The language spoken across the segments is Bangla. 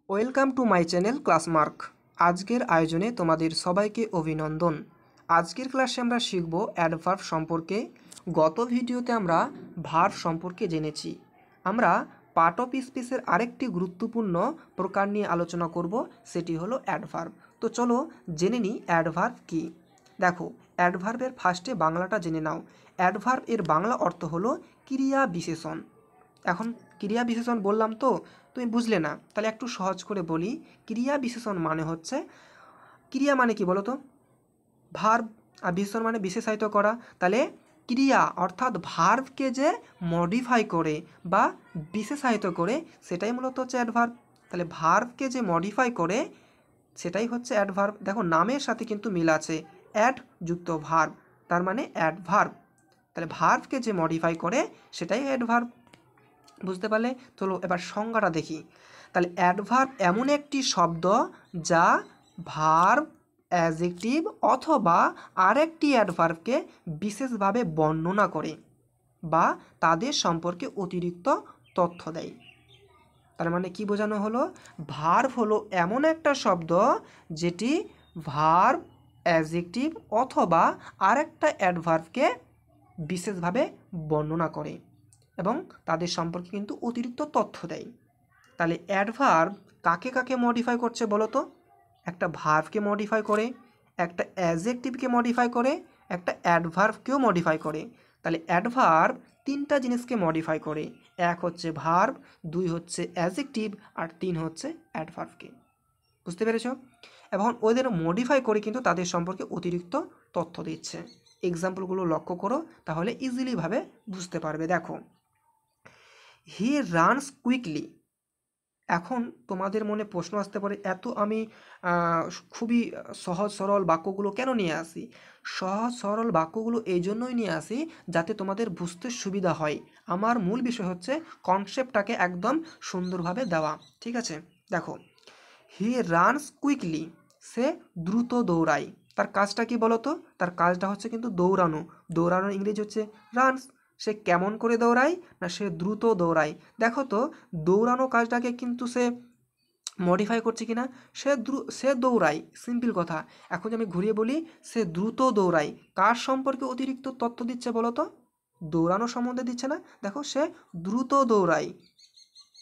Welcome to my channel Classmark. আজকের আয়োজনে তোমাদের সবাইকে অভিনন্দন। আজকের ক্লাসে আমরা শিখব অ্যাডভার্ব সম্পর্কে। গত ভিডিওতে আমরা ভার্ব সম্পর্কে জেনেছি। আমরা পার্ট অফ স্পিচের আরেকটি গুরুত্বপূর্ণ প্রকার নিয়ে আলোচনা করব, সেটি হলো অ্যাডভার্ব। তো চলো জেনে নিই অ্যাডভার্ব কী। দেখো, অ্যাডভার্বের ফার্স্টে বাংলাটা জেনে নাও। অ্যাডভার্ব এর বাংলা অর্থ হলো ক্রিয়া বিশেষণ। এখন ক্রিয়া বিশেষণ বললাম তো তুমি বুঝলে না, তাহলে একটু সহজ করে বলি। ক্রিয়া বিশেষণ মানে হচ্ছে, ক্রিয়া মানে কি বলো তো? ভার্ব, আর বিশেষণ মানে বিশেষায়িত করা। তাহলে ক্রিয়া অর্থাৎ ভার্বকে যে মডিফাই করে বা বিশেষায়িত করে সেটাই মূলত হচ্ছে অ্যাডভার্ব। তাহলে ভার্বকে যে মডিফাই করে সেটাই হচ্ছে অ্যাডভার্ব। দেখো নামের সাথে কিন্তু মিল আছে, অ্যাড যুক্ত ভার্ব, তার মানে অ্যাডভার্ব। তাহলে ভার্বকে যে মডিফাই করে সেটাই অ্যাডভার্ব। বুঝতে পারলে? চলো এবার সংজ্ঞাটা দেখি। তাহলে অ্যাডভার্ব এমন একটি শব্দ যা ভার্ব, অ্যাডজেক্টিভ অথবা আরেকটি অ্যাডভার্বকে বিশেষভাবে বর্ণনা করে বা তাদের সম্পর্কে অতিরিক্ত তথ্য দেয়। তার মানে কি বোঝানো হলো? ভার্ব হলো এমন একটা শব্দ যেটি ভার্ব, অ্যাডজেক্টিভ অথবা আরেকটা অ্যাডভার্বকে বিশেষভাবে বর্ণনা করে এবং তাদের সম্পর্কে কিন্তু অতিরিক্ত তথ্য দেয়। তাহলে অ্যাডভার্ব কাকে কাকে মডিফাই করছে বলো তো? একটা ভার্বকে মডিফাই করে, একটা অ্যাডজেক্টিভকে মডিফাই করে, একটা অ্যাডভার্বকেও মডিফাই করে। তাহলে অ্যাডভার্ব তিনটা জিনিসকে মডিফাই করে। এক হচ্ছে ভার্ব, দুই হচ্ছে অ্যাডজেক্টিভ, আর তিন হচ্ছে অ্যাডভার্বকে। বুঝতে পেরেছ? এবং ওদের মডিফাই করে কিন্তু তাদের সম্পর্কে অতিরিক্ত তথ্য দিচ্ছে। এক্সাম্পলগুলো লক্ষ্য করো, তাহলে ইজিলিভাবে বুঝতে পারবে। দেখো, হি রানস কুইকলি। এখন তোমাদের মনে প্রশ্ন আসতে পারে, এত আমি খুবই সহজ সরল বাক্যগুলো কেন নিয়ে আসি? সহজ সরল বাক্যগুলো এই জন্যই নিয়ে আসি যাতে তোমাদের বুঝতে সুবিধা হয়। আমার মূল বিষয় হচ্ছে কনসেপ্টটাকে একদম সুন্দরভাবে দেওয়া। ঠিক আছে? দেখো, হি রানস কুইকলি, সে দ্রুত দৌড়ায়। তার কাজটা কি বলো তো? তার কাজটা হচ্ছে কিন্তু দৌড়ানো। দৌড়ানোর ইংরেজি হচ্ছে রানস। সে কেমন করে দৌড়ায়? না, সে দ্রুত দৌড়ায়। দেখো তো, দৌড়ানো কাজটাকে কিন্তু সে মডিফাই করছে কি না? সে দৌড়ায়, সিম্পল কথা। এখন যদি আমি ঘুরিয়ে বলি, সে দ্রুত দৌড়ায়, কার সম্পর্কে অতিরিক্ত তথ্য দিচ্ছে বলো তো? দৌড়ানো সম্বন্ধে দিচ্ছে না। দেখো, সে দ্রুত দৌড়ায়।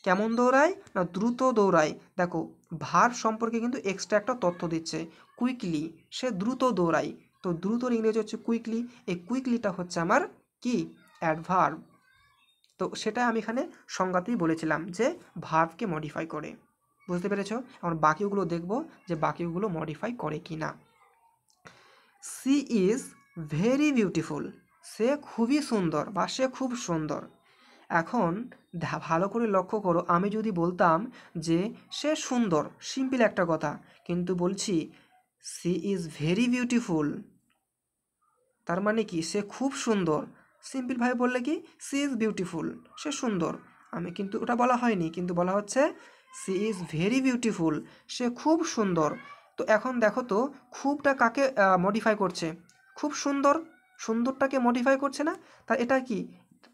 কেমন দৌড়ায়? না, দ্রুত দৌড়ায়। দেখো, ভার্ব সম্পর্কে কিন্তু এক্সট্রা একটা তথ্য দিচ্ছে, কুইকলি। সে দ্রুত দৌড়ায়। তো দ্রুতর ইংরেজি হচ্ছে কুইকলি। এই কুইকলিটা হচ্ছে আমার কি? অ্যাডভার্ব। তো সেটা আমি এখানে সংজ্ঞাতেই বলেছিলাম যে ভার্বকে মডিফাই করে। বুঝতে পেরেছ? এখন বাকিগুলো দেখব যে বাকিগুলো মডিফাই করে কি না। She is very beautiful. সে খুবই সুন্দর বা সে খুব সুন্দর। এখন ভালো করে লক্ষ্য করো, আমি যদি বলতাম যে সে সুন্দর, সিম্পল একটা কথা, কিন্তু বলছি সি ইজ ভেরি বিউটিফুল, তার মানে কি? সে খুব সুন্দর। সিম্পলভাবে বললে কি? সি ইজ বিউটিফুল, সে সুন্দর। আমি কিন্তু ওটা বলা হয়নি, কিন্তু বলা হচ্ছে সি ইজ ভেরি বিউটিফুল, সে খুব সুন্দর। তো এখন দেখো তো, খুবটা কাকে মডিফাই করছে? খুব সুন্দর, সুন্দরটাকে মডিফাই করছে না? তা এটা কি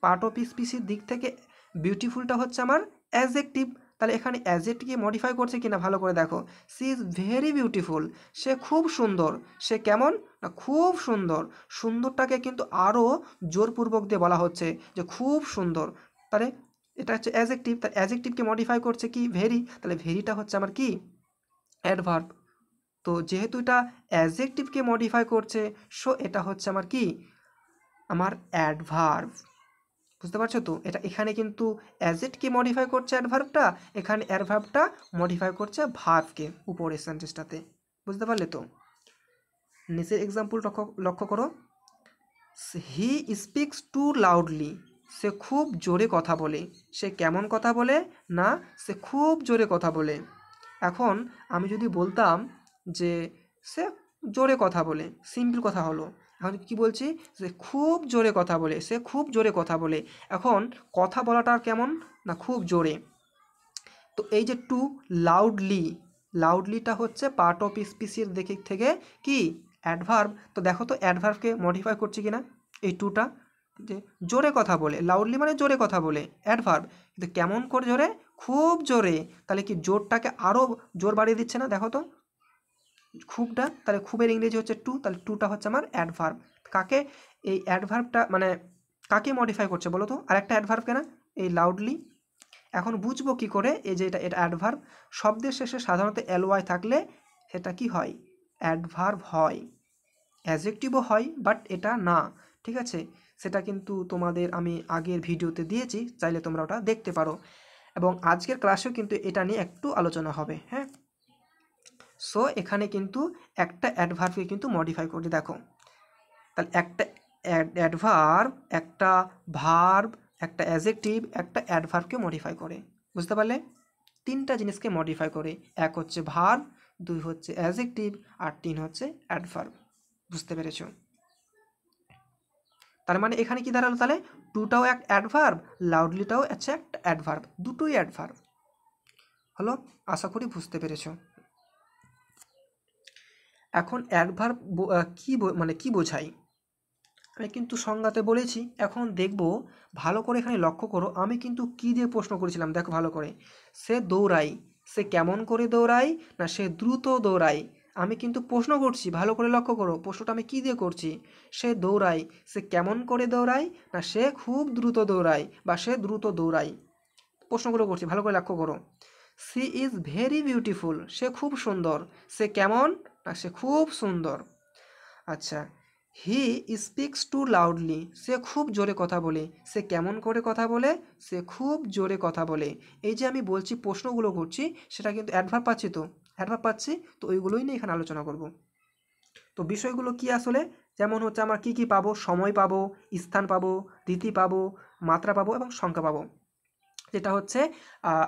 পার্ট অফ স্পিচের দিক থেকে বিউটিফুলটা হচ্ছে আমার অ্যাডজেক্টিভ। তাহলে এখানে অ্যাডজেক্টিভকে মডিফাই করছে কিনা ভালো করে দেখো। সি ইজ ভেরি বিউটিফুল, সে খুব সুন্দর। সে কেমন? না, খুব সুন্দর। সুন্দরটাকে কিন্তু আরও জোরপূর্বক দিয়ে বলা হচ্ছে যে খুব সুন্দর। তাহলে এটা হচ্ছে অ্যাডজেক্টিভ, তার অ্যাডজেক্টিভকে মডিফাই করছে কি? ভেরি। তাহলে ভেরিটা হচ্ছে আমার কি? অ্যাডভার্ব। তো যেহেতু এটা অ্যাডজেক্টিভকে মডিফাই করছে, সো এটা হচ্ছে আমার কি? আমার অ্যাডভার্ব। বুঝতে পারছো তো? এটা এখানে কিন্তু অ্যাজেটকে মডিফাই করছে অ্যাডভার্বটা, এখানে অ্যাডভার্বটা মডিফাই করছে ভার্বকে উপরের সেন্টেন্সটাতে। বুঝতে পারলে তো? নিচের এক্সাম্পল লক্ষ্য করো। He speaks too loudly. সে খুব জোরে কথা বলে। সে কেমন কথা বলে? না, সে খুব জোরে কথা বলে। এখন আমি যদি বলতাম যে সে জোরে কথা বলে, সিম্পল কথা হলো। এখন কি বলছি? সে খুব জোরে কথা বলে, সে খুব জোরে কথা বলে। এখন কথা বলাটা কেমন? না, খুব জোরে। তো এই যে টু লাউডলি, লাউডলিটা হচ্ছে পার্ট অফ স্পিচের দিক থেকে কি? অ্যাডভার্ব। তো দেখো তো অ্যাডভার্বকে মডিফাই করছে কিনা এই টুটা? যে জোরে কথা বলে, লাউডলি মানে জোরে কথা বলে, অ্যাডভার্ব। কিন্তু কেমন করে জোরে? খুব জোরে, তাহলে কি জোরটাকে আরও জোর বাড়িয়ে দিচ্ছে না? দেখো তো খুবটা, তাহলে খুবের ইংরেজি হচ্ছে টু, তাহলে টুটা হচ্ছে আমার অ্যাডভার্ব। কাকে এই অ্যাডভার্বটা মানে কাকে মডিফাই করছে বলো তো? আর একটা অ্যাডভার্ব কেনা এই লাউডলি। এখন বুঝবো কি করে এই যে এটা অ্যাডভার্ব? শব্দের শেষে সাধারণত এলওয়াই থাকলে সেটা কি হয়? অ্যাডভার্ব হয়। অ্যাডজেক্টিভও হয়, বাট এটা না, ঠিক আছে? সেটা কিন্তু তোমাদের আমি আগের ভিডিওতে দিয়েছি, চাইলে তোমরা ওটা দেখতে পারো। এবং আজকের ক্লাসেও কিন্তু এটা নিয়ে একটু আলোচনা হবে, হ্যাঁ। সো এখানে কিন্তু একটা অ্যাডভার্বকে কিন্তু মডিফাই করে দেখো, তাহলে একটা অ্যাডভার্ব, একটা ভার্ব, একটা অ্যাডজেক্টিভ, একটা অ্যাডভার্বকে মডিফাই করে। বুঝতে পারলে? তিনটা জিনিসকে মডিফাই করে, এক হচ্ছে ভার্ব, দুই হচ্ছে অ্যাডজেক্টিভ, আর তিন হচ্ছে অ্যাডভার্ব। বুঝতে পেরেছো? তার মানে এখানে কি দাঁড়ালো তাহলে? টুটাও এক অ্যাডভার্ব, লাউডলিটাও হচ্ছে একটা অ্যাডভার্ব, দুটোই অ্যাডভার্ব হলো। আশা করি বুঝতে পেরেছো। এখন অ্যাডভার্ব মানে কি বোঝায় আমি কিন্তু সংজ্ঞাতে বলেছি। এখন দেখব ভালো করে, এখানে লক্ষ্য করো আমি কিন্তু কি দিয়ে প্রশ্ন করেছিলাম, দেখো ভালো করে। সে দৌড়ায়, সে কেমন করে দৌড়ায়? না সে দ্রুত দৌড়ায়। আমি কিন্তু প্রশ্ন করছি, ভালো করে লক্ষ্য করো প্রশ্নটা আমি কি দিয়ে করছি। সে দৌড়ায়, সে কেমন করে দৌড়ায়? না সে খুব দ্রুত দৌড়ায় বা সে দ্রুত দৌড়ায়। প্রশ্নগুলো করছি, ভালো করে লক্ষ্য করো। সি ইজ ভেরি বিউটিফুল, সে খুব সুন্দর। সে কেমন? না সে খুব সুন্দর। আচ্ছা, হি স্পিক্স টু লাউডলি, সে খুব জোরে কথা বলে। সে কেমন করে কথা বলে? সে খুব জোরে কথা বলে। এই যে আমি বলছি প্রশ্নগুলো করছি, সেটা কিন্তু অ্যাডভার্ব পাচ্ছি, তো অ্যাডভার্ব পাচ্ছি, তো ওইগুলোই নিয়ে এখানে আলোচনা করব। তো বিষয়গুলো কি আসলে, যেমন হচ্ছে আমরা কি কি পাবো? সময় পাবো, স্থান পাবো, রীতি পাবো, মাত্রা পাবো এবং সংখ্যা পাবো। যেটা হচ্ছে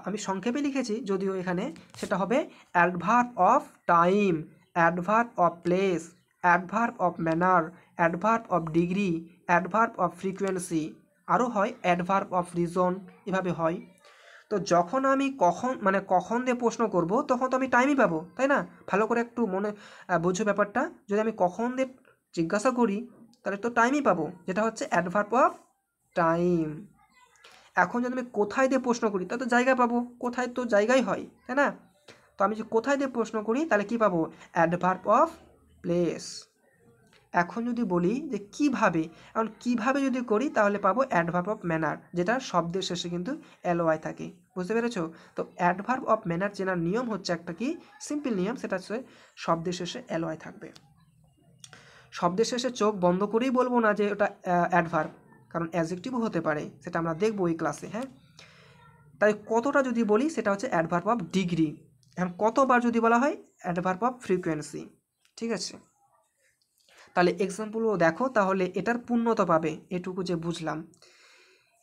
আমি সংক্ষেপে লিখেছি যদিও এখানে, সেটা হবে adverb of time, adverb of place, adverb of manner, adverb of degree, adverb of frequency, আরও হয় অ্যাডভার্ব অফ রিজন, এভাবে হয়। তো যখন আমি কখন দিয়ে প্রশ্ন করব, তখন তো আমি টাইমই পাবো, তাই না? ভালো করে একটু মনে বোঝো ব্যাপারটা। যদি আমি কখন দিয়ে জিজ্ঞাসা করি, তাহলে তো টাইমই পাবো, যেটা হচ্ছে অ্যাডভার্ব অফ টাইম। এখন যদি আমি কোথায় দিয়ে প্রশ্ন করি, তাহলে তো জায়গা পাবো, কোথায় তো জায়গাই হয়, তাই না? তো আমি যদি কোথায় দিয়ে প্রশ্ন করি, তাহলে কি পাবো? Adverb of place. এখন যদি বলি যে কিভাবে, এখন কিভাবে যদি করি তাহলে পাবো অ্যাডভার্ব অফ ম্যানার, যেটা শব্দের শেষে কিন্তু এলওয়াই থাকে। বুঝতে পেরেছো? তো অ্যাডভার্ব অফ ম্যানার চেনার নিয়ম হচ্ছে একটা কি সিম্পল নিয়ম, সেটা হচ্ছে শব্দের শেষে এলওয়াই থাকবে। শব্দের শেষে চোখ বন্ধ করেই বলবো না যে ওটা অ্যাডভার্ব, কারণ অ্যাডজেক্টিভও হতে পারে, সেটা আমরা দেখবো এই ক্লাসে, হ্যাঁ। তাই কতটা যদি বলি, সেটা হচ্ছে অ্যাডভার্ব অফ ডিগ্রি। এখন কতবার যদি বলা হয়, অ্যাডভার্ব অফ ফ্রিকোয়েন্সি। ঠিক আছে, তাহলে এক্সাম্পলও দেখো, তাহলে এটার পূর্ণতা পাবে। এটুকু যে বুঝলাম,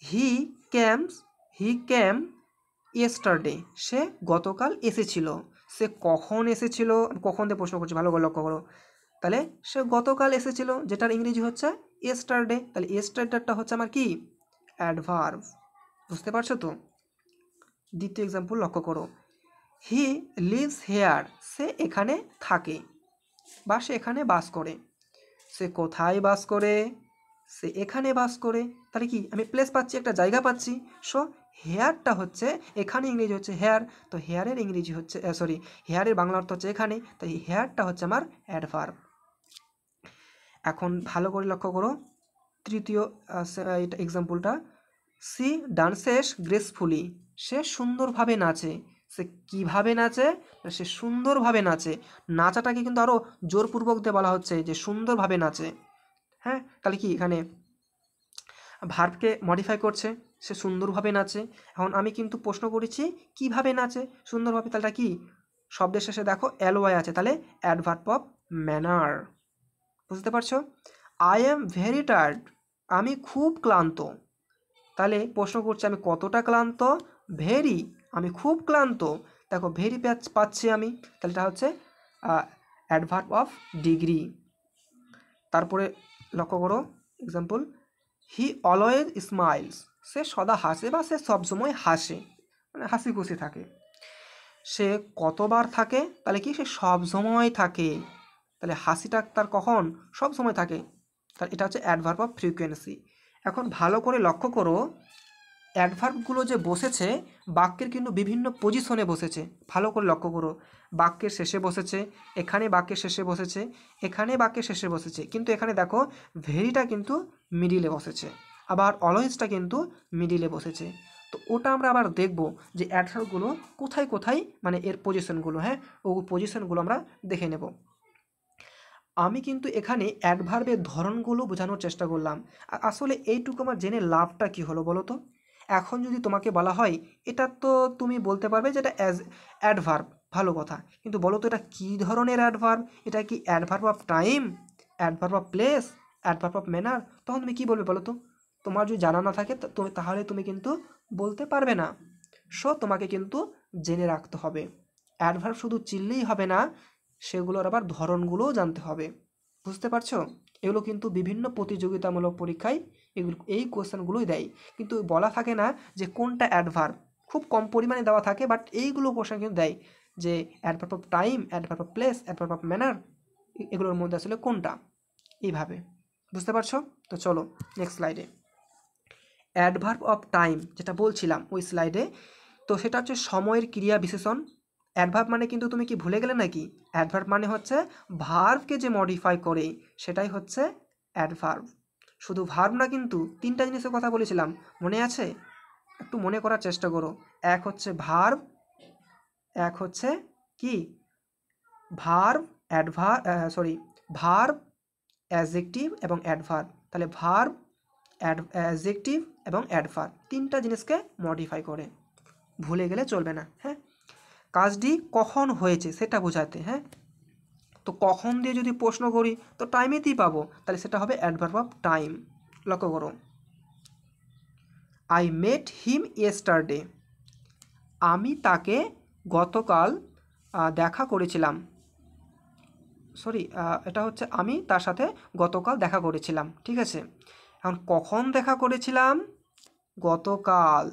হি ক্যামস, হি ক্যাম ইয়েস্টারডে, সে গতকাল এসেছিল। সে কখন এসেছিল, কখন দিয়ে প্রশ্ন করছি, ভালো করে লক্ষ্য করো। তাহলে সে গতকাল এসেছিল, যেটার ইংরেজি হচ্ছে ইয়েস্টারডে। তাহলে ইয়েস্টারডেটা হচ্ছে আমার কি? অ্যাডভার্ব। বুঝতে পারছো তো? দ্বিতীয় এক্সাম্পল লক্ষ্য করো, হি লিভস হেয়ার, সে এখানে থাকে বা সে এখানে বাস করে। সে কোথায় বাস করে? সে এখানে বাস করে। তাহলে কি আমি প্লেস পাচ্ছি, একটা জায়গা পাচ্ছি। সো হেয়ারটা হচ্ছে, এখানে ইংরেজি হচ্ছে হেয়ার, তো হেয়ারের ইংরেজি হচ্ছে হেয়ারের বাংলা অর্থ হচ্ছে এখানে, তাই হেয়ারটা হচ্ছে আমার অ্যাডভার্ব। এখন ভালো করে লক্ষ্য করো তৃতীয় এটা এক্সাম্পলটা, সি ডান্সেস গ্রেসফুলি, সে সুন্দরভাবে নাচে। সে কিভাবে নাচে? সে সুন্দরভাবে নাচে। নাচাটাকে কিন্তু আরও জোরপূর্বক দিয়ে বলা হচ্ছে যে সুন্দরভাবে নাচে, হ্যাঁ। তাহলে কি এখানে ভার্বকে মডিফাই করছে, সে সুন্দরভাবে নাচে। এখন আমি কিন্তু প্রশ্ন করেছি কিভাবে নাচে সুন্দরভাবে, তাহলে কি শব্দের শেষে দেখো এলওয়াই আছে, তাহলে অ্যাডভার্ব অফ ম্যানার। বুঝতে পারছো? আই অ্যাম ভেরি টায়ার্ড, আমি খুব ক্লান্ত। তাহলে প্রশ্ন করছি আমি কতটা ক্লান্ত? ভেরি, আমি খুব ক্লান্ত। দেখো ভেরি পাচ্ছি আমি, তাহলে এটা হচ্ছে অ্যাডভার্ব অফ ডিগ্রি। তারপরে লক্ষ্য করো এক্সাম্পল, হি অলওয়েজ স্মাইলস, সে সদা হাসে বা সে সবসময় হাসে, মানে হাসি খুশি থাকে। সে কতবার থাকে? তাহলে কি সে সবসময় থাকে। তাহলে হাসিটা তার কখন? সব সময় থাকে। তাহলে এটা হচ্ছে অ্যাডভার্ব অফ ফ্রিকোয়েন্সি। এখন ভালো করে লক্ষ্য করো, অ্যাডভার্বগুলো যে বসেছে বাক্যের কিন্তু বিভিন্ন পজিশনে বসেছে, ভালো করে লক্ষ্য করো। বাক্যের শেষে বসেছে, এখানে বাক্যের শেষে বসেছে, এখানে বাক্যের শেষে বসেছে, কিন্তু এখানে দেখো ভেরিটা কিন্তু মিডিলে বসেছে, আবার অলওয়েজটা কিন্তু মিডিলে বসেছে। তো ওটা আমরা আবার দেখব যে অ্যাডভার্বগুলো কোথায় কোথায় মানে এর পজিশনগুলো, হ্যাঁ ও পজিশনগুলো আমরা দেখে নেব। আমি কিন্তু এখানে অ্যাডভার্বের ধরনগুলো বোঝানোর চেষ্টা করলাম। আসলে এইটুকু আমার জেনে লাভটা কী হলো বলো তো? এখন যদি তোমাকে বলা হয় এটা তো তুমি বলতে পারবে যে এটা অ্যাজ অ্যাডভার্ব, ভালো কথা, কিন্তু বলো তো এটা কী ধরনের অ্যাডভার্ব? এটা কি adverb of time, adverb of place, adverb of manner? তখন তুমি কী বলবে বলো তো? তোমার যদি জানা না থাকে তাহলে তুমি কিন্তু বলতে পারবে না। সো তোমাকে কিন্তু জেনে রাখতে হবে। অ্যাডভার্ব শুধু চিনলেই হবে না, সেগুলোর আবার ধরনগুলোও জানতে হবে। বুঝতে পারছো? এগুলো কিন্তু বিভিন্ন প্রতিযোগিতামূলক পরীক্ষায় এই কোয়েশ্চেনগুলোই দেয়, কিন্তু বলা থাকে না যে কোনটা অ্যাডভার্ব, খুব কম পরিমাণে দেওয়া থাকে, বাট এইগুলো কোয়েশ্চেন কিন্তু দেয় যে adverb of time, adverb of place, adverb of manner, এগুলোর মধ্যে আসলে কোনটা, এইভাবে। বুঝতে পারছো? তো চলো নেক্সট স্লাইডে। অ্যাডভার্ব অফ টাইম যেটা বলছিলাম ওই স্লাইডে, তো সেটা হচ্ছে সময়ের ক্রিয়া বিশেষণ। অ্যাডভার্ব মানে কিন্তু তুমি কি ভুলে গেলে নাকি? অ্যাডভার্ব মানে হচ্ছে ভার্বকে যে মডিফাই করে সেটাই হচ্ছে অ্যাডভার্ব। শুধু ভার্ব না, কিন্তু তিনটা জিনিসের কথা বলেছিলাম, মনে আছে? একটু মনে করার চেষ্টা করো। এক হচ্ছে ভার্ব, এক হচ্ছে কি ভার্ব, ভার্ব, অ্যাডজেক্টিভ এবং অ্যাডভার্ব। তাহলে ভার্ব, অ্যাডজেক্টিভ এবং অ্যাডভার্ব তিনটা জিনিসকে মডিফাই করে, ভুলে গেলে চলবে না। হ্যাঁ, কাজটি কখন হয়েছে সেটা বোঝাতে। হ্যাঁ, তো কখন দিয়ে যদি প্রশ্ন করি তো টাইমেতেই পাবো, তাহলে সেটা হবে অ্যাডভার্ব অফ টাইম। লক্ষ্য করো, আই মেট হিম ইয়েস্টারডে, আমি তাকে গতকাল দেখা করেছিলাম। এটা হচ্ছে আমি তার সাথে গতকাল দেখা করেছিলাম, ঠিক আছে। এখন কখন দেখা করেছিলাম? গতকাল।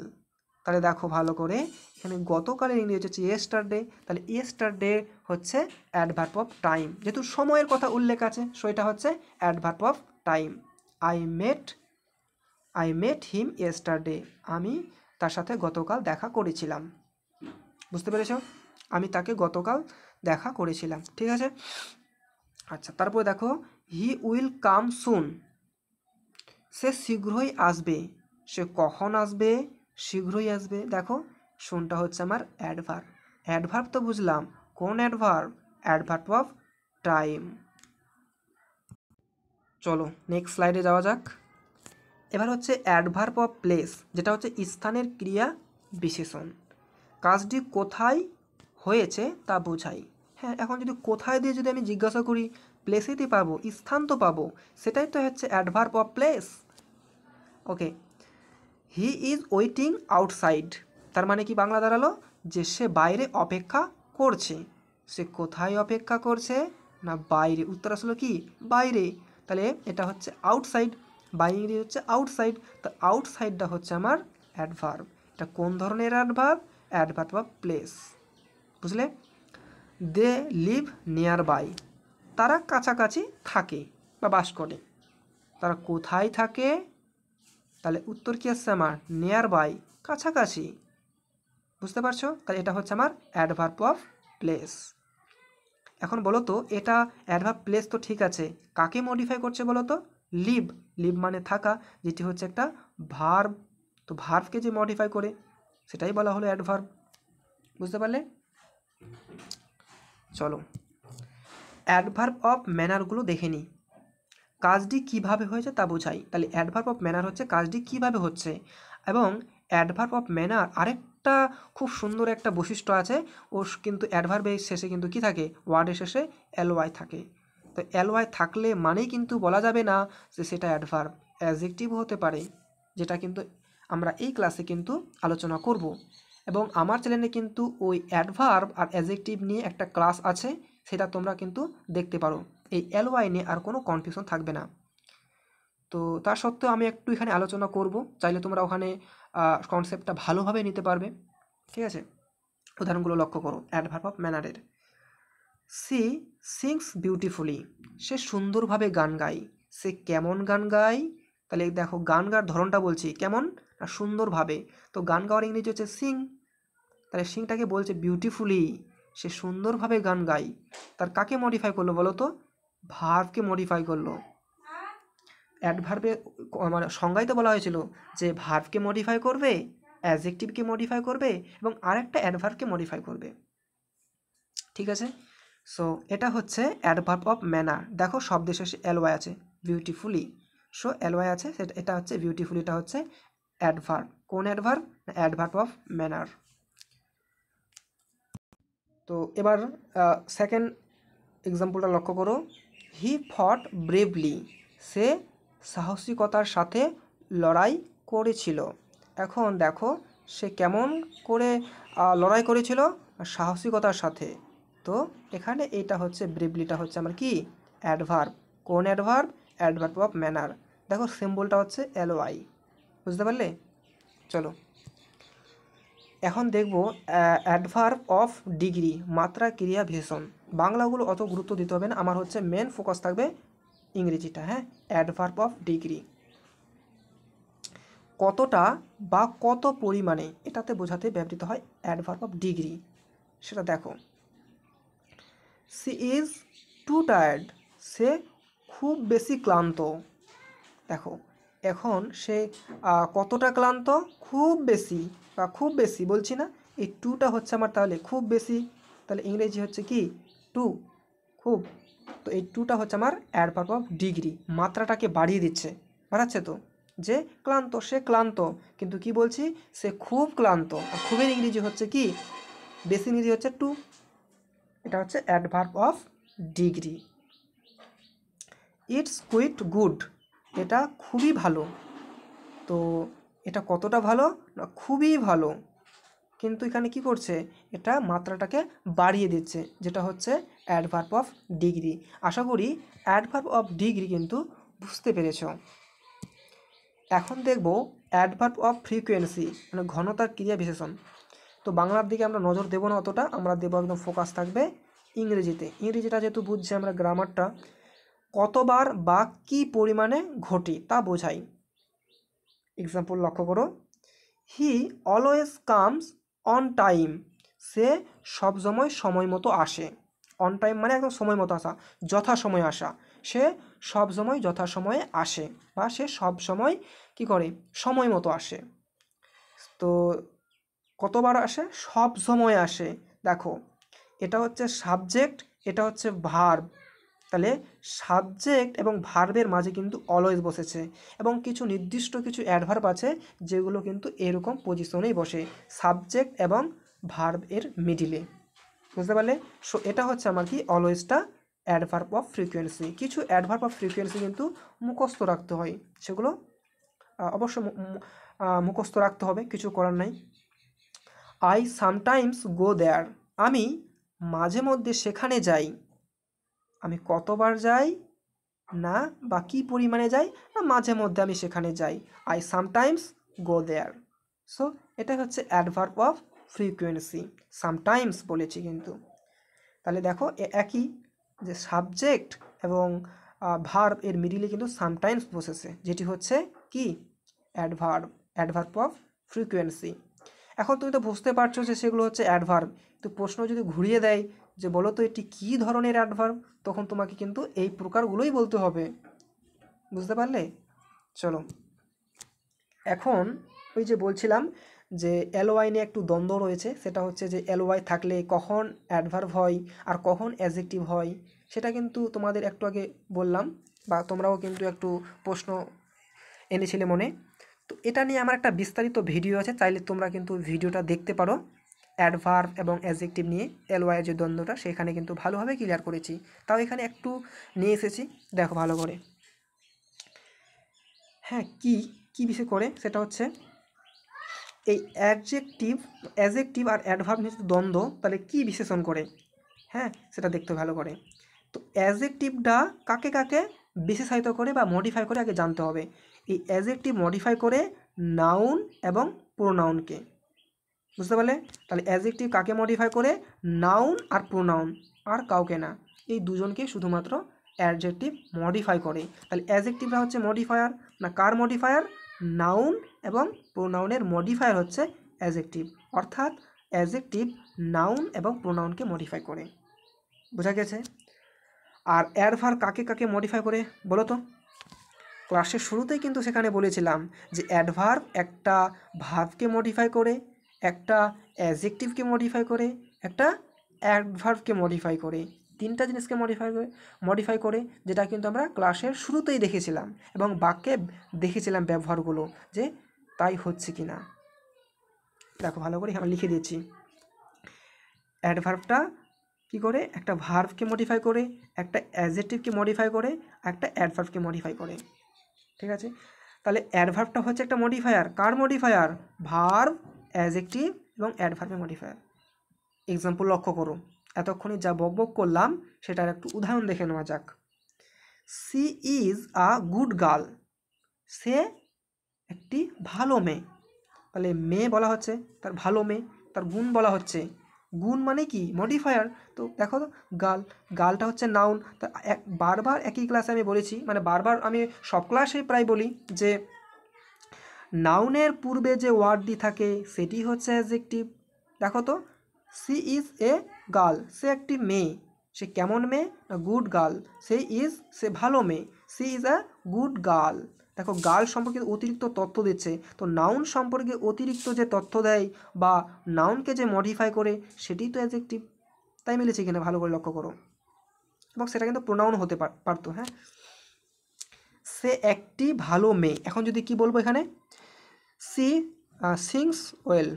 তাহলে দেখো ভালো করে, এখানে গতকালের ইংরেজি হচ্ছে ইয়েস্টারডে, তাহলে ইয়েস্টারডে হচ্ছে অ্যাডভার্ব অফ টাইম, যেহেতু সময়ের কথা উল্লেখ আছে, সো এটা হচ্ছে adverb of time. I met him yesterday, আমি তার সাথে গতকাল দেখা করেছিলাম। বুঝতে পেরেছ? আমি তাকে গতকাল দেখা করেছিলাম, ঠিক আছে। আচ্ছা, তারপরে দেখো হি উইল কাম সুন, সে শীঘ্রই আসবে। সে কখন আসবে? শীঘ্রই আসবে। দেখো শুনটা হচ্ছে আমার অ্যাডভার্ব। অ্যাডভার্ব তো বুঝলাম, কোন অ্যাডভার্ব? Adverb of time. চলো নেক্সট স্লাইডে যাওয়া যাক। এবার হচ্ছে অ্যাডভার্ব অফ প্লেস, যেটা হচ্ছে স্থানের ক্রিয়া বিশেষণ। কাজটি কোথায় হয়েছে তা বোঝাই। হ্যাঁ, এখন যদি কোথায় দিয়ে যদি আমি জিজ্ঞাসা করি, প্লেসেতেই পাবো, স্থান তো পাবো, সেটাই তো হচ্ছে adverb of place. Okay, he is waiting outside, তার মানে কি বাংলা দাঁড়ালো যে সে বাইরে অপেক্ষা করছে। সে কোথায় অপেক্ষা করছে? না বাইরে। উত্তর আসলে কি? বাইরে। তাহলে এটা হচ্ছে আউটসাইড, বাইরে হচ্ছে আউটসাইড, তো আউটসাইডটা হচ্ছে আমার অ্যাডভার্ব। এটা কোন ধরনের অ্যাডভার্ব? Adverb of place. বুঝলে? দে লিভ নিয়ার বাই, তারা কাছাকাছি থাকে বা বাস করে। তারা কোথায় থাকে? তাহলে উত্তর কী আসছে আমার? নিয়ার বাই, কাছাকাছি। বুঝতে পারছো? তাহলে এটা হচ্ছে আমার অ্যাডভার্ব অফ প্লেস। এখন বলো তো, এটা অ্যাডভার্ব প্লেস তো ঠিক আছে, কাকে মডিফাই করছে বলো তো? লিভ। লিভ মানে থাকা, যেটি হচ্ছে একটা ভার্ব, তো ভার্বকে যে মডিফাই করে সেটাই বলা হলো অ্যাডভার্ব। বুঝতে পারলে? চলো অ্যাডভার্ব অফ ম্যানারগুলো দেখে নিই। কাজটি কিভাবে হয়েছে তা বোঝাই, তাহলে অ্যাডভার্ব অফ ম্যানার হচ্ছে কাজটি কিভাবে হচ্ছে। এবং অ্যাডভার্ব অফ ম্যানার আরেকটা খুব সুন্দর একটা বৈশিষ্ট্য আছে, ও কিন্তু অ্যাডভার্বের শেষে কিন্তু কি থাকে? ওয়ার্ডের শেষে এলওয়াই থাকে। তো এলওয়াই থাকলে মানেই কিন্তু বলা যাবে না যে সেটা অ্যাডভার্ব, অ্যাডজেক্টিভ হতে পারে, যেটা কিন্তু আমরা এই ক্লাসে কিন্তু আলোচনা করব। এবং আমার চ্যানেলে কিন্তু ওই অ্যাডভার্ব আর অ্যাডজেক্টিভ নিয়ে একটা ক্লাস আছে, সেটা তোমরা কিন্তু দেখতে পারো। এই এলওয়াই নিয়ে আর কোনো কনফিউশন থাকবে না। তো তা সত্ত্বেও আমি একটু এখানে আলোচনা করব, চাইলে তোমরা ওখানে কনসেপ্টটা ভালোভাবে নিতে পারবে, ঠিক আছে। উদাহরণগুলো লক্ষ্য করো অ্যাডভার্ব অফ ম্যানারের। সি সিংস বিউটিফুলি, সে সুন্দরভাবে গান গায়। সে কেমন গান গায়? তাহলে দেখো গান গাওয়ার ধরনটা বলছি কেমন, না সুন্দরভাবে। তো গান গাওয়ার ইংরেজি হচ্ছে সিং। তাহলে সিংটাকে বলছে বিউটিফুলি, সে সুন্দরভাবে গান গায়। তার কাকে মডিফাই করলো বলো তো? ভার্বকে মডিফাই করলো। অ্যাডভার্বে মানে সংজ্ঞায় তো বলা হয়েছিল যে ভার্বকে মডিফাই করবে, অ্যাডজেক্টিভকে মডিফাই করবে এবং আরেকটা অ্যাডভার্বকে মডিফাই করবে। ঠিক আছে, সো এটা হচ্ছে অ্যাডভার্ব অফ ম্যানার। দেখো শব্দের শেষে এলওয়াই আছে, বিউটিফুলি, সো এলওয়াই আছে, সেটা এটা হচ্ছে বিউটিফুলি, এটা হচ্ছে অ্যাডভার্ব। কোন অ্যাডভার্ব? Adverb of manner. তো এবার সেকেন্ড এক্সাম্পলটা লক্ষ্য করো। হি ফট ব্রেভলি, সে সাহসিকতার সাথে লড়াই করেছিল। এখন দেখো সে কেমন করে লড়াই করেছিল? সাহসিকতার সাথে। তো এখানে এইটা হচ্ছে ব্রেভলিটা হচ্ছে আমার কি? অ্যাডভার্ব। কোন অ্যাডভার্ব? Adverb of manner. দেখো সিম্বলটা হচ্ছে এলওয়াই। বুঝতে পারলে? চলো এখন দেখব অ্যাডভার্ব অফ ডিগ্রি, মাত্রা, ক্রিয়া, বিশেষণ। বাংলাগুলো অত গুরুত্ব দিতে হবে না, আমার হচ্ছে মেন ফোকাস থাকবে ইংরেজিটা। হ্যাঁ, অ্যাডভার্ব অফ ডিগ্রি কতটা বা কত পরিমাণে, এটাতে বোঝাতে ব্যবহৃত হয় অ্যাডভার্ব অফ ডিগ্রি। সেটা দেখো, সি ইজ টু টায়ার্ড, সে খুব বেশি ক্লান্ত। দেখো এখন সে কতটা ক্লান্ত? খুব বেশি, বা খুব বেশি বলছি না, এই টুটা হচ্ছে আমার তাহলে খুব বেশি, তাহলে ইংরেজি হচ্ছে কি? টু, খুব। তো এই টুটা হচ্ছে আমার অ্যাডভার্ব অফ ডিগ্রি, মাত্রাটাকে বাড়িয়ে দিচ্ছে, বাড়াচ্ছে তো। যে ক্লান্ত, সে ক্লান্ত, কিন্তু কি বলছি? সে খুব ক্লান্ত। আর খুবের ইংরেজি হচ্ছে কি? বেশি ইংরেজি হচ্ছে টু। এটা হচ্ছে adverb of degree. It's quite good, এটা খুবই ভালো। তো এটা কতটা ভালো? না খুবই ভালো, কিন্তু এখানে কি করছে? এটা মাত্রাটাকে বাড়িয়ে দিচ্ছে, যেটা হচ্ছে অ্যাডভার্ব অফ ডিগ্রি। আশা করি অ্যাডভার্ব অফ ডিগ্রি কিন্তু বুঝতে পেরেছ। এখন দেখব অ্যাডভার্ব অফ ফ্রিকোয়েন্সি, মানে ঘনতার ক্রিয়া বিশেষণ। তো বাংলার দিকে আমরা নজর দেবো না অতটা, আমরা দেবো একদম ফোকাস থাকবে ইংরেজিতে। ইংরেজিটা যেহেতু বুঝছি আমরা, গ্রামারটা কতবার বা কী পরিমাণে ঘটে তা বোঝাই। এক্সাম্পল লক্ষ্য করো, he always comes on time, সে সবসময় সময় মতো আসে। অন টাইম মানে একদম সময় মতো আসা, যথাসময়ে আসা। সে সবসময় যথাসময়ে আসে, বা সে সবসময় কী করে? সময় মতো আসে। তো কতবার আসে? সব সময় আসে। দেখো এটা হচ্ছে সাবজেক্ট, এটা হচ্ছে ভার্ব। তাহলে সাবজেক্ট এবং ভার্বের মাঝে কিন্তু অলওয়েজ বসেছে, এবং কিছু নির্দিষ্ট কিছু অ্যাডভার্ব আছে যেগুলো কিন্তু এরকম পজিশনেই বসে, সাবজেক্ট এবং ভার্ব এর মিডিলে। বুঝতে পারলে? সো এটা হচ্ছে আমার কি? অলওয়েজটা অ্যাডভার্ব অফ ফ্রিকোয়েন্সি। কিছু অ্যাডভার্ব অফ ফ্রিকোয়েন্সি কিন্তু মুখস্থ রাখতে হয়, সেগুলো অবশ্য মুখস্থ রাখতে হবে, কিছু করার নাই। আই সামটাইমস গো দেয়ার, আমি মাঝে মধ্যে সেখানে যাই। আমি কতবার যাই না, বা কী পরিমাণে যাই না, মাঝে মধ্যে আমি সেখানে যাই। I sometimes go there. So এটা হচ্ছে অ্যাডভার্ব অফ ফ্রিকোয়েন্সি, সামটাইমস বলেছি কিন্তু। তাহলে দেখো একই, যে সাবজেক্ট এবং ভার্ব এর মিডিলে কিন্তু সামটাইমস বসেছে, যেটি হচ্ছে কি? Adverb, adverb of frequency. এখন তুমি তো বুঝতে পারছো যে সেগুলো হচ্ছে অ্যাডভার্ব, তো প্রশ্ন যদি ঘুরিয়ে দেয় যে বলো তো এটি কী ধরনের অ্যাডভার্ব, তখন তোমাকে কিন্তু এই প্রকারগুলোই বলতে হবে। বুঝতে পারলে? চলো এখন ওই যে বলছিলাম যে এলওয়াই নিয়ে একটু দ্বন্দ্ব রয়েছে, সেটা হচ্ছে যে এলওয়াই থাকলে কখন অ্যাডভার্ব হয় আর কখন অ্যাডজেক্টিভ হয়, সেটা কিন্তু তোমাদের একটু আগে বললাম, বা তোমরাও কিন্তু একটু প্রশ্ন এনেছিলে মনে। তো এটা নিয়ে আমার একটা বিস্তারিত ভিডিও আছে, চাইলে তোমরা কিন্তু ভিডিওটা দেখতে পারো। অ্যাডভার্ব এবং অ্যাডজেক্টিভ নিয়ে এলওয়াই যে দ্বন্দ্বটা, সেখানে কিন্তু ভালোভাবে ক্লিয়ার করেছি। তাও এখানে একটু নিয়ে এসেছি, দেখো ভালো করে। হ্যাঁ, কি বিষয় করে? সেটা হচ্ছে এই অ্যাডজেক্টিভ আর অ্যাডভার্ব নিয়ে দ্বন্দ্ব, তাহলে কি বিশেষণ করে? হ্যাঁ, সেটা দেখতে ভালো করে। তো অ্যাডজেক্টিভটা কাকে কাকে বিশেষায়িত করে বা মডিফাই করে আগে জানতে হবে। এই অ্যাডজেক্টিভ মডিফাই করে নাউন এবং প্রোনাউনকে। বুঝতে পারলে? তাহলে অ্যাডজেক্টিভ কাকে মডিফাই করে? নাউন আর প্রোনাউন, আর কাউকে না। এই দুজনকে শুধুমাত্র অ্যাডজেক্টিভ মডিফাই করে। তাহলে অ্যাডজেক্টিভটা হচ্ছে মডিফায়ার, না কার মডিফায়ার? নাউন এবং প্রোনাউনের মডিফায়ার হচ্ছে অ্যাজেক্টিভ, অর্থাৎ অ্যাজেক্টিভ নাউন এবং প্রোনাউনকে মডিফাই করে। বোঝা গেছে? আর অ্যাডভার্ব কাকে কাকে মডিফাই করে বলো তো? ক্লাসের শুরুতেই কিন্তু সেখানে বলেছিলাম যে অ্যাডভার্ব একটা ভার্বকে মডিফাই করে, একটা অ্যাডজেক্টিভকে মডিফাই করে, একটা অ্যাডভার্বকে মডিফাই করে, তিনটা জিনিসকে মডিফাই করে, যেটা কিন্তু আমরা ক্লাসের শুরুতেই দেখেছিলাম এবং বাক্যে দেখেছিলাম ব্যবহারগুলো যে তাই হচ্ছে কি না। দেখো ভালো করে আমরা লিখে দিয়েছি। অ্যাডভার্বটা কী করে? একটা ভার্বকে মডিফাই করে, একটা অ্যাডজেক্টিভকে মডিফাই করে, একটা অ্যাডভার্বকে মডিফাই করে। ঠিক আছে, তাহলে অ্যাডভার্বটা হচ্ছে একটা মডিফায়ার। কার মডিফায়ার? ভার্ব, অ্যাডজেক্টিভ এবং অ্যাডভার্বের মডিফায়ার। এক্সাম্পল লক্ষ্য করো, এতক্ষণে যা বকবক করলাম সেটার একটু উদাহরণ দেখে নেওয়া যাক। She is a good girl, সে একটি ভালো মেয়ে। তাহলে মেয়ে বলা হচ্ছে তার ভালো মেয়ে, তার গুণ বলা হচ্ছে। গুণ মানে কি? মডিফায়ার। তো দেখো তো, গার্লটা হচ্ছে নাউন। তা বারবার একই ক্লাসে আমি বলেছি, মানে বারবার আমি সব ক্লাসেই প্রায় বলি যে নাউনের পূর্বে যে ওয়ার্ডটি থাকে সেটি হচ্ছে অ্যাডজেক্টিভ। দেখো তো, সি ইজ এ গার্ল, সে একটি মেয়ে। সে কেমন মেয়ে? Good girl. সে ভালো মেয়ে। She is a good girl. দেখো, গার্ল সম্পর্কে অতিরিক্ত তথ্য দিচ্ছে। তো নাউন সম্পর্কে অতিরিক্ত যে তথ্য দেয় বা নাউনকে যে মডিফাই করে সেটিই তো অ্যাডজেক্টিভ। তাই মিলেছে কিনা ভালো করে লক্ষ্য করো। এবং সেটা কিন্তু প্রোনাউন হতে পারতো। হ্যাঁ, সে একটি ভালো মেয়ে। এখন যদি কি বলবো এখানে? সি সিংস ওয়েল,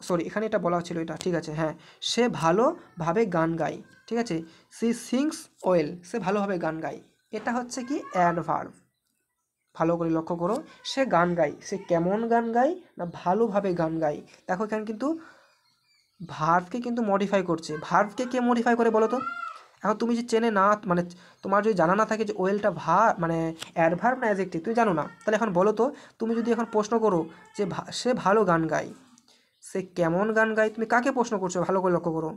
সরি এখানে এটা বলা ছিল, এটা ঠিক আছে। হ্যাঁ, সে ভালোভাবে গান গায়। ঠিক আছে, সি সিংস ওয়েল, সে ভালোভাবে গান গায়। এটা হচ্ছে কি? অ্যাডভার্ব। ভালো করে লক্ষ্য করো, সে গান গায়, সে কেমন গান গায়? না ভালোভাবে গান গায়। দেখো এখানে কিন্তু ভার্বকে কিন্তু মডিফাই করছে। ভার্বকে কে মডিফাই করে বলো তো? এখন তুমি যে চেনে না, মানে তোমার যদি জানা না থাকে যে ওয়েলটা মানে অ্যাডভার্ব না অ্যাডজেক্টিভ, তুমি জানো না, তাহলে এখন বলো তো, তুমি যদি এখন প্রশ্ন করো যে সে ভালো গান গায়, সে কেমন গান গায়, তুমি কাকে প্রশ্ন করছো? ভালো করে লক্ষ্য করো,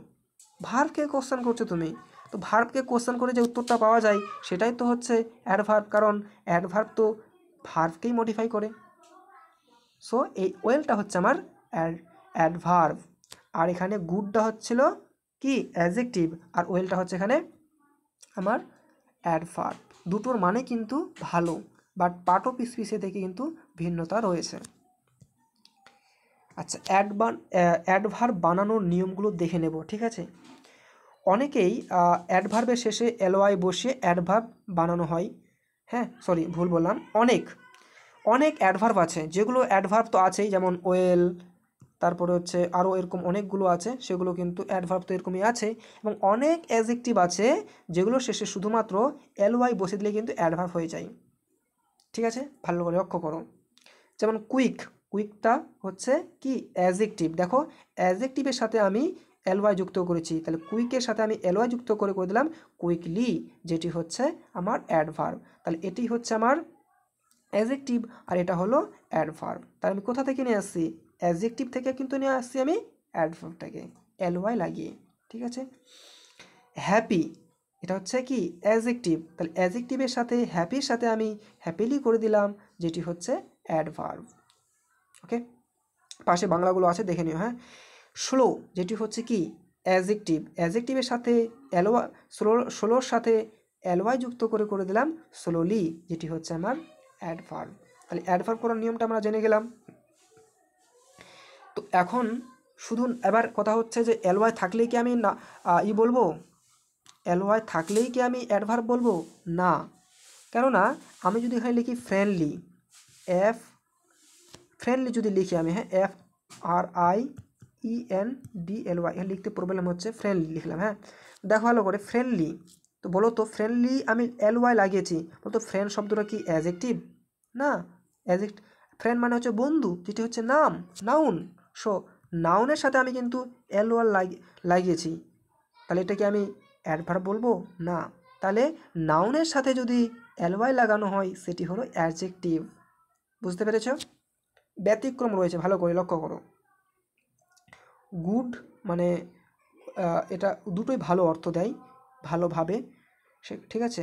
ভার্বকে কোশ্চেন করছো তুমি। তো ভার্বকে কোশ্চেন করে যে উত্তরটা পাওয়া যায় সেটাই তো হচ্ছে অ্যাডভার্ব, কারণ অ্যাডভার্ব তো ভার্বকেই মডিফাই করে। সো এই ওয়েলটা হচ্ছে আমার অ্যাডভার্ব, আর এখানে গুডটা হচ্ছিল কি? অ্যাডজেক্টিভ, আর ওয়েলটা হচ্ছে এখানে আমার অ্যাডভার্ব। দুটোর মানে কিন্তু ভালো, বাট পার্ট অফ স্পিচে থেকে কিন্তু ভিন্নতা রয়েছে। আচ্ছা, অ্যাডভার্ব বানানোর নিয়মগুলো দেখে নেব। ঠিক আছে, অনেকেই অ্যাডভার্বের শেষে এলওয়াই বসিয়ে অ্যাডভার্ব বানানো হয়। হ্যাঁ, সরি ভুল বললাম, অনেক অ্যাডভার্ব আছে, যেগুলো অ্যাডভার্ব তো আছেই, যেমন ওয়েল, তারপরে হচ্ছে আরও এরকম অনেকগুলো আছে, সেগুলো কিন্তু অ্যাডভার্ব তো এরকমই আছে। এবং অনেক অ্যাডজেক্টিভ আছে যেগুলো শেষে শুধুমাত্র এলওয়াই বসে দিলে কিন্তু অ্যাডভার্ব হয়ে যায়। ঠিক আছে, ভালো করে লক্ষ্য করো। যেমন কুইকটা হচ্ছে কি? অ্যাডজেক্টিভ। দেখো, অ্যাডজেক্টিভের সাথে আমি এলওয়াই যুক্ত করেছি, তাহলে কুইকের সাথে আমি এলওয়াই যুক্ত করে দিলাম কুইকলি, যেটি হচ্ছে আমার অ্যাডভার্ব। তাহলে এটি হচ্ছে আমার অ্যাডজেক্টিভ আর এটা হলো অ্যাডভার্ব। তাহলে আমি কোথা থেকে নিয়ে আসছি? অ্যাডজেক্টিভ থেকে কিন্তু নিয়ে আসছি আমি অ্যাডভার্বটাকে এলওয়াই লাগিয়ে। ঠিক আছে, হ্যাপি, এটা হচ্ছে কি? অ্যাডজেক্টিভ। তাহলে অ্যাডজেক্টিভের সাথে হ্যাপির সাথে আমি হ্যাপিলি করে দিলাম, যেটি হচ্ছে অ্যাডভার্ব। ওকে, পাশে বাংলাগুলো আছে দেখে নিও। হ্যাঁ, স্লো, যেটি হচ্ছে কি? অ্যাডজেক্টিভের সাথে স্লোর সাথে এলওয়াই যুক্ত করে দিলাম স্লোলি, যেটি হচ্ছে আমার অ্যাডভার্ব। তাহলে অ্যাডভার্ব করার নিয়মটা আমরা জেনে গেলাম। তো এখন শুধু এবার কথা হচ্ছে যে এলওয়াই থাকলেই কি আমি না বলবো? এলওয়াই থাকলেই কি আমি অ্যাডভার্ব বলবো? না, কেননা আমি যদি এখানে লিখি ফ্রেন্ডলি, ফ্রেন্ডলি যদি লিখি আমি, হ্যাঁ, FRIENDLY, এখানে লিখতে প্রবলেম হচ্ছে, ফ্রেন্ডলি লিখলাম। হ্যাঁ, দেখো ভালো করে, ফ্রেন্ডলি, তো বলো তো ফ্রেন্ডলি আমি এলওয়াই লাগিয়েছি, বলতো ফ্রেন্ড শব্দটা কি অ্যাডজেক্টিভ? না, ফ্রেন্ড মানে হচ্ছে বন্ধু, যেটি হচ্ছে নাউন। সো নাউনের সাথে আমি কিন্তু এলওয়াই লাগিয়েছি, তাহলে এটা কি আমি অ্যাডভার্ব বলবো? না। তাহলে নাউনের সাথে যদি এলওয়াই লাগানো হয় সেটি হলো অ্যাডজেক্টিভ। বুঝতে পেরেছো? ব্যতিক্রম রয়েছে, ভালো করে লক্ষ্য করো। গুড মানে এটা দুটোই ভালো অর্থ দেয়, ভালোভাবে, ঠিক আছে।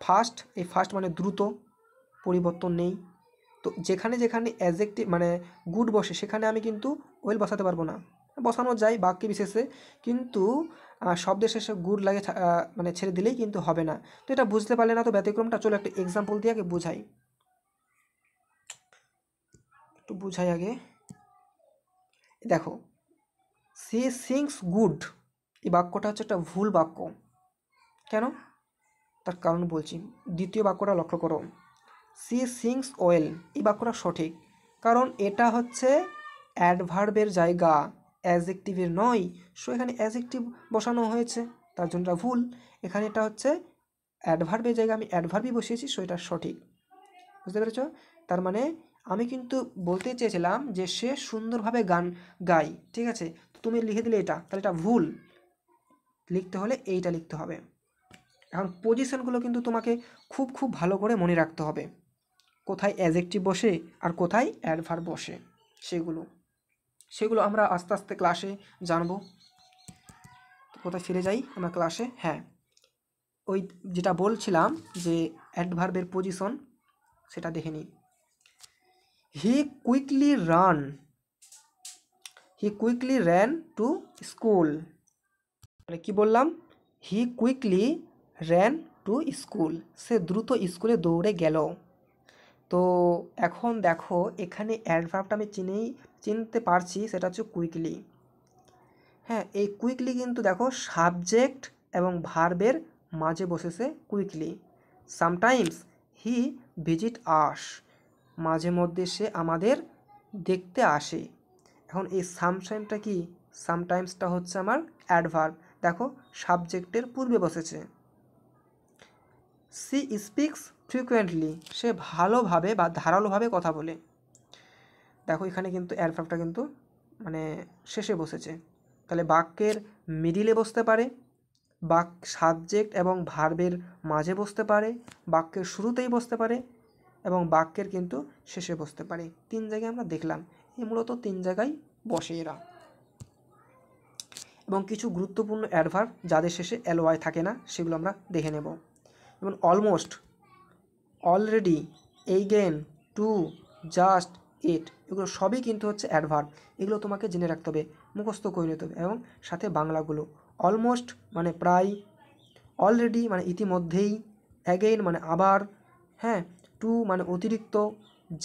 ফাস্ট, এই ফাস্ট মানে দ্রুত, পরিবর্তন নেই। তো যেখানে যেখানে অ্যাডজেক্টিভ মানে গুড বসে সেখানে আমি কিন্তু ওয়েল বসাতে পারবো না, বসানো যায় বাক্য বিশেষে, কিন্তু শব্দের শেষে গুড লাগে মানে ছেড়ে দিলেই কিন্তু হবে না। তো এটা বুঝতে পারলে না তো ব্যতিক্রমটা, চলো একটা এক্সাম্পল দিয়ে আগে বুঝাই, একটু বুঝাই আগে। দেখো, সি সিংস গুড, এই বাক্যটা হচ্ছে একটা ভুল বাক্য। কেন? তার কারণ বলছি। দ্বিতীয় বাক্যটা লক্ষ্য করো, সি সিংস ওয়েল, এই বাক্যটা সঠিক, কারণ এটা হচ্ছে অ্যাডভার্বের জায়গা, অ্যাডজেক্টিভের নয়। সো এখানে অ্যাডজেক্টিভ বসানো হয়েছে, তার জন্য এটা ভুল। এখানে এটা হচ্ছে অ্যাডভার্বের জায়গা, আমি অ্যাডভার্বই বসিয়েছি, সো এটা সঠিক। বুঝতে পেরেছ? তার মানে আমি কিন্তু বলতে চেয়েছিলাম যে সে সুন্দরভাবে গান গায়, ঠিক আছে, তো তুমি লিখে দিলে এটা, তাহলে এটা ভুল। লিখতে হলে এইটা লিখতে হবে। এখন পজিশনগুলো কিন্তু তোমাকে খুব খুব ভালো করে মনে রাখতে হবে, কোথায় অ্যাডজেক্টিভ বসে আর কোথায় অ্যাডভার্ব বসে, সেগুলো আমরা আস্তে আস্তে ক্লাসে জানবো। তো কোথায় ফিরে যাই আমরা ক্লাসে, হ্যাঁ, ওই যেটা বলছিলাম যে অ্যাডভার্বের পজিশন, সেটা দেখে নিই। হি কুইকলি র্যান টু স্কুল, মানে কি বললাম, হি কুইকলি র্যান টু স্কুল, সে দ্রুত স্কুলে দৌড়ে গেল। তো এখন দেখো এখানে অ্যাডভার্বটা আমি চিনতে পারছি, সেটা হচ্ছে কুইকলি। হ্যাঁ, এই কুইকলি কিন্তু দেখো সাবজেক্ট এবং ভার্বের মাঝে বসেছে কুইকলি। সামটাইমস হি ভিজিট আস, মাঝে মধ্যে সে আমাদের দেখতে আসে। এখন এই সামটাইমটা কি, সামটাইমসটা হচ্ছে আমার অ্যাডভার্ব, দেখো সাবজেক্টের পূর্বে বসেছে। সি স্পিক্স ফ্রিকুয়েন্টলি, সে ভালোভাবে বা ধারালোভাবে কথা বলে। দেখো এখানে কিন্তু অ্যাডভার্বটা কিন্তু মানে শেষে বসেছে, তাহলে বাক্যের মিডিলে বসতে পারে, সাবজেক্ট এবং ভার্বের মাঝে বসতে পারে, বাক্যের শুরুতেই বসতে পারে, এবং বাক্যের কিন্তু শেষে বসতে পারে। 3 জায়গায় আমরা দেখলাম, এই মূলত 3 জায়গায় বসে এরা। এবং কিছু গুরুত্বপূর্ণ অ্যাডভার্ব যাদের শেষে এলওয়াই থাকে না, সেগুলো আমরা দেখে নেব। যেমন almost, already, again, too, just, yet, এগুলো সবই কিন্তু হচ্ছে অ্যাডভার্ব। এগুলো তোমাকে জেনে রাখতে হবে, মুখস্থ করে নিতে হবে, এবং সাথে বাংলাগুলো। অলমোস্ট মানে প্রায়, অলরেডি মানে ইতিমধ্যেই, অ্যাগেইন মানে আবার, হ্যাঁ, টু মানে অতিরিক্ত,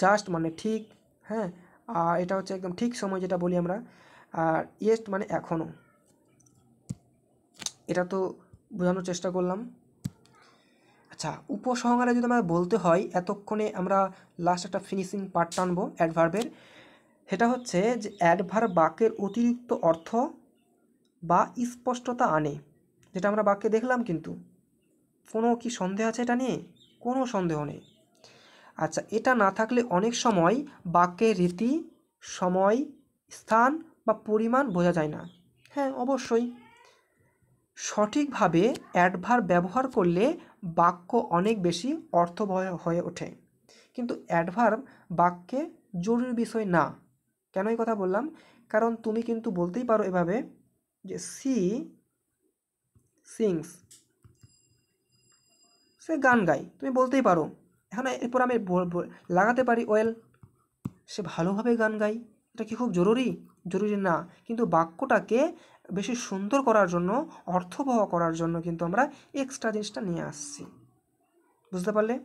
জাস্ট মানে ঠিক, হ্যাঁ, আর এটা হচ্ছে একদম ঠিক সময় যেটা বলি আমরা, আর ইয়েস্ট মানে এখনও। এটা তো বোঝানোর চেষ্টা করলাম। আচ্ছা, উপসংহারে যদি আমরা বলতে হয়, এতক্ষণে আমরা লাস্ট একটা ফিনিশিং পার্ট টানবো অ্যাডভার্বের। সেটা হচ্ছে যে অ্যাডভার্ব বাক্যের অতিরিক্ত অর্থ বা স্পষ্টতা আনে, যেটা আমরা বাক্যে দেখলাম। কিন্তু কোনো কি সন্দেহ আছে এটা নিয়ে? কোনো সন্দেহ নেই। আচ্ছা, এটা না থাকলে অনেক সময় বাক্যের রীতি, সময়, স্থান বা পরিমাণ বোঝা যায় না। হ্যাঁ, অবশ্যই সঠিকভাবে অ্যাডভার্ব ব্যবহার করলে বাক্য অনেক বেশি অর্থবহ হয়ে ওঠে। কিন্তু অ্যাডভার্ব বাক্যে জরুরি বিষয় না। কেন এই কথা বললাম? কারণ তুমি কিন্তু বলতেই পারো এভাবে যে সি সিংস, সে গান গায়, তুমি বলতেই পারো। এখন এরপর আমি লাগাতে পারি ওয়েল, সে ভালোভাবে গান গায়। এটা কি খুব জরুরি? জরুরি না, কিন্তু বাক্যটাকে বেশি সুন্দর করার জন্য, অর্থবহ করার জন্য কিন্তু আমরা এক্সট্রা জিনিসটা নিয়ে আসছি। বুঝতে পারলে?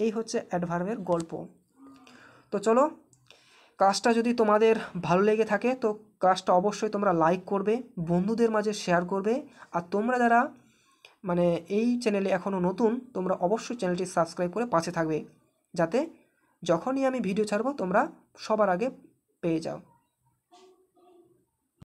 এই হচ্ছে অ্যাডভার্বের গল্প। তো চলো, ক্লাসটা যদি তোমাদের ভালো লেগে থাকে তো ক্লাসটা অবশ্যই তোমরা লাইক করবে, বন্ধুদের মাঝে শেয়ার করবে। আর তোমরা যারা মানে এই চ্যানেলে এখনও নতুন, তোমরা অবশ্যই চ্যানেলটি সাবস্ক্রাইব করে পাশে থাকবে, যাতে যখনই আমি ভিডিও ছাড়বো তোমরা সবার আগে পেয়ে যাও।